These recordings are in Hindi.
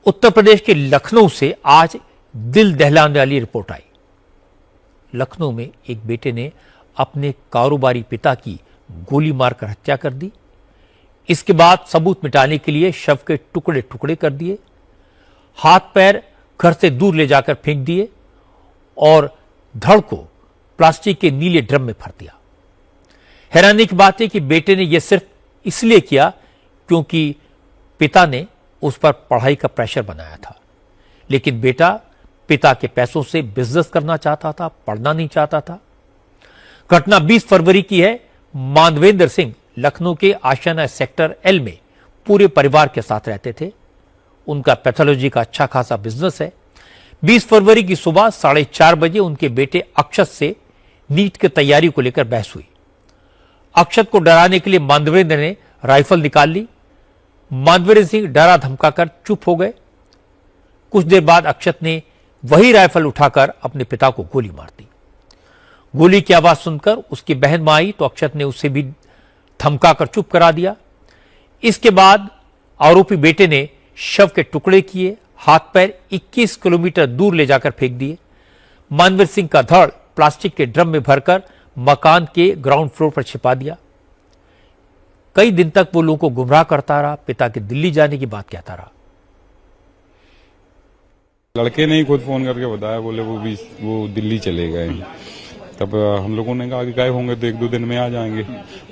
उत्तर प्रदेश के लखनऊ से आज दिल दहलाने वाली रिपोर्ट आई। लखनऊ में एक बेटे ने अपने कारोबारी पिता की गोली मारकर हत्या कर दी। इसके बाद सबूत मिटाने के लिए शव के टुकड़े टुकड़े कर दिए, हाथ पैर घर से दूर ले जाकर फेंक दिए और धड़ को प्लास्टिक के नीले ड्रम में भर दिया। हैरानी की बात है कि बेटे ने यह सिर्फ इसलिए किया क्योंकि पिता ने उस पर पढ़ाई का प्रेशर बनाया था, लेकिन बेटा पिता के पैसों से बिजनेस करना चाहता था, पढ़ना नहीं चाहता था। घटना 20 फरवरी की है। माधवेंद्र सिंह लखनऊ के आशियाना सेक्टर एल में पूरे परिवार के साथ रहते थे। उनका पैथोलॉजी का अच्छा खासा बिजनेस है। 20 फरवरी की सुबह 4:30 बजे उनके बेटे अक्षत से नीट की तैयारी को लेकर बहस हुई। अक्षत को डराने के लिए माधवेंद्र ने राइफल निकाल ली। माधवेंद्र सिंह डरा धमकाकर चुप हो गए। कुछ देर बाद अक्षत ने वही राइफल उठाकर अपने पिता को गोली मार दी। गोली की आवाज सुनकर उसकी बहन मां आई तो अक्षत ने उसे भी धमकाकर चुप करा दिया। इसके बाद आरोपी बेटे ने शव के टुकड़े किए, हाथ पैर 21 किलोमीटर दूर ले जाकर फेंक दिए। मानवीर सिंह का धड़ प्लास्टिक के ड्रम में भरकर मकान के ग्राउंड फ्लोर पर छिपा दिया। कई दिन तक वो लोगों को गुमराह करता रहा, पिता के दिल्ली जाने की बात कहता रहा। लड़के ने ही खुद फोन करके बताया, बोले वो दिल्ली चले गए। तब हम लोगों ने कहा कि गए होंगे तो 1-2 दिन में आ जाएंगे।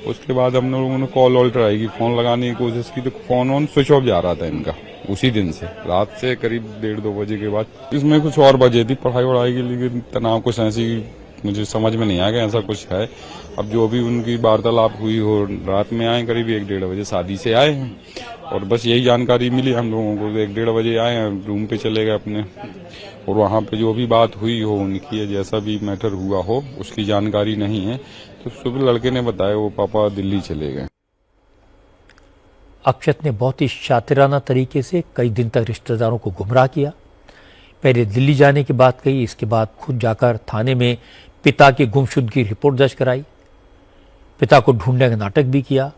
उसके बाद हम लोगों ने कॉल वॉल ट्राई की, फोन लगाने की कोशिश की तो फोन ऑन स्विच ऑफ जा रहा था इनका। उसी दिन से रात से करीब 1:30-2 बजे के बाद इसमें कुछ और वजह थी, पढ़ाई वढ़ाई के लिए तनाव कुछ ऐसी मुझे समझ में नहीं आ गया ऐसा कुछ है। अब जो भी उनकी वार्तालाप हुई हो, रात में आए करीब 1-1:30 बजे शादी से आए हैं और बस यही जानकारी मिली हम लोगों को। 1-1:30 बजे आए हैं, रूम पे चले गए अपने और वहां पे जो भी बात हुई हो उनकी, जैसा भी मैटर हुआ हो उसकी जानकारी नहीं है। तो सुबह लड़के ने बताया वो पापा दिल्ली चले गए। अक्षत ने बहुत ही शातिराना तरीके से कई दिन तक रिश्तेदारों को गुमराह किया। पहले दिल्ली जाने की बात कही, इसके बाद खुद जाकर थाने में पिता की गुमशुदगी की रिपोर्ट दर्ज कराई। पिता को ढूंढने का नाटक भी किया।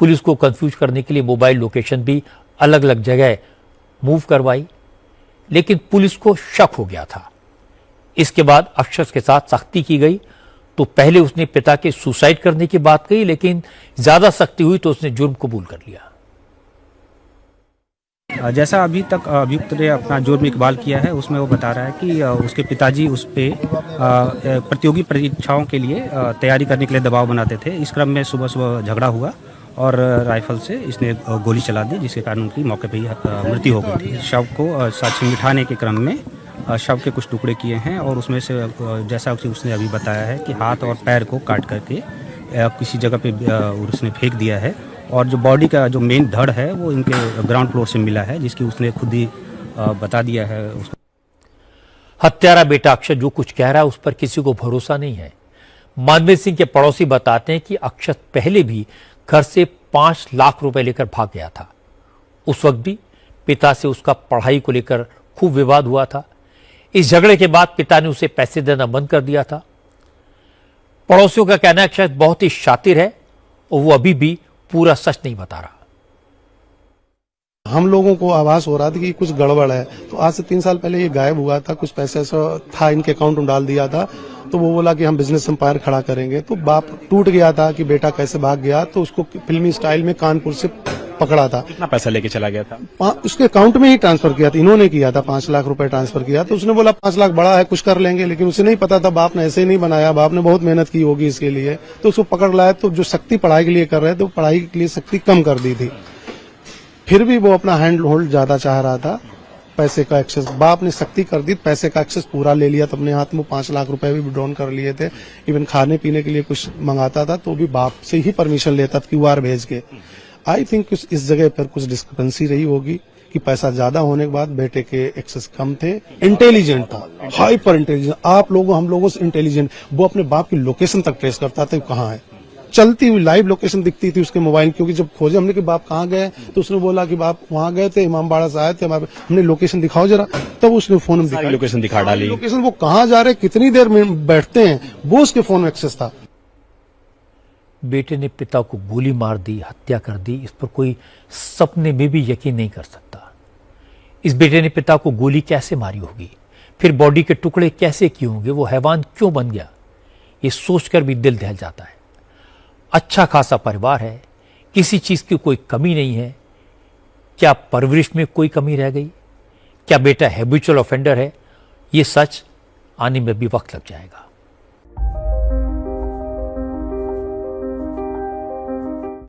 पुलिस को कंफ्यूज करने के लिए मोबाइल लोकेशन भी अलग अलग जगह मूव करवाई, लेकिन पुलिस को शक हो गया था। इसके बाद अक्षत के साथ सख्ती की गई। तो पहले उसने पिता के सुसाइड करने की बात कही, लेकिन ज्यादा सख्ती हुई तो उसने जुर्म कबूल कर लिया। जैसा अभी तक अभियुक्त ने अपना जुर्म इकबाल किया है, उसमें वो बता रहा है कि उसके पिताजी उस पे प्रतियोगी परीक्षाओं के लिए तैयारी करने के लिए दबाव बनाते थे। इस क्रम में सुबह सुबह झगड़ा हुआ और राइफल से इसने गोली चला दी, जिसके कारण उनकी मौके पर ही मृत्यु हो गई थी। शव को साक्ष्य मिटाने के क्रम में शव के कुछ टुकड़े किए हैं और उसमें से जैसा कि उसने अभी बताया है कि हाथ और पैर को काट करके किसी जगह पे उसने फेंक दिया है और जो बॉडी का जो मेन धड़ है वो इनके ग्राउंड फ्लोर से मिला है, जिसकी उसने खुद ही बता दिया है। हत्यारा बेटा अक्षत जो कुछ कह रहा है उस पर किसी को भरोसा नहीं है। मानवीर सिंह के पड़ोसी बताते हैं कि अक्षत पहले भी घर से 5 लाख रुपए लेकर भाग गया था। उस वक्त भी पिता से उसका पढ़ाई को लेकर खूब विवाद हुआ था। इस झगड़े के बाद पिता ने उसे पैसे देना बंद कर दिया था। पड़ोसियों का कहना है कि अक्षत बहुत ही शातिर है और वो अभी भी पूरा सच नहीं बता रहा। हम लोगों को आभास हो रहा था कि कुछ गड़बड़ है, तो आज से 3 साल पहले ये गायब हुआ था। कुछ पैसे ऐसा था इनके अकाउंट में डाल दिया था, तो वो बोला कि हम बिजनेस एम्पायर खड़ा करेंगे। तो बाप टूट गया था कि बेटा कैसे भाग गया, तो उसको फिल्मी स्टाइल में कानपुर से पकड़ा था। कितना पैसा लेके चला गया था? उसके अकाउंट में ही ट्रांसफर किया था, इन्होंने किया था। 5 लाख रुपए ट्रांसफर किया। तो उसने बोला 5 लाख बड़ा है, कुछ कर लेंगे, लेकिन उसे नहीं पता था बाप ने ऐसे ही नहीं बनाया। बाप ने बहुत मेहनत की होगी इसके लिए, तो उसको पकड़ लाया। तो जो सख्ती पढ़ाई के लिए कर रहे थे, पढ़ाई के लिए सख्ती कम कर दी थी। फिर भी वो अपना हैंड होल्ड ज्यादा चाह रहा था, पैसे का एक्सेस। बाप ने सख्ती कर दी, पैसे का एक्सेस पूरा ले लिया। तो अपने हाथ में 5 लाख रुपए भी विड्रॉन कर लिए थे। इवन खाने पीने के लिए कुछ मंगाता था तो भी बाप से ही परमिशन लेता था, QR भेज के। आई थिंक इस जगह पर कुछ डिस्क्रिपेंसी रही होगी कि पैसा ज्यादा होने के बाद बेटे के एक्सेस कम थे। इंटेलिजेंट था, हाइपर इंटेलिजेंट, आप लोगों हम लोगों से इंटेलिजेंट। वो अपने बाप की लोकेशन तक ट्रेस करता था, कहाँ है, चलती हुई लाइव लोकेशन दिखती थी उसके मोबाइल, क्योंकि जब खोजे हमने कि बाप कहाँ गए तो उसने बोला कि बाप वहां गए थे, इमामबाड़ा से आए थे, हमने लोकेशन दिखाओ जरा। तब उसने फोन में लोकेशन दिखा डाली। लोकेशन वो कहाँ जा रहे, कितनी देर में बैठते हैं, वो उसके फोन में एक्सेस था। बेटे ने पिता को गोली मार दी, हत्या कर दी, इस पर कोई सपने में भी यकीन नहीं कर सकता। इस बेटे ने पिता को गोली कैसे मारी होगी, फिर बॉडी के टुकड़े कैसे किए होंगे, वो हैवान क्यों बन गया, ये सोचकर भी दिल दहल जाता है। अच्छा खासा परिवार है, किसी चीज की कोई कमी नहीं है। क्या परवरिश में कोई कमी रह गई? क्या बेटा हैबिचुअल ऑफेंडर है? ये सच आने में भी वक्त लग जाएगा।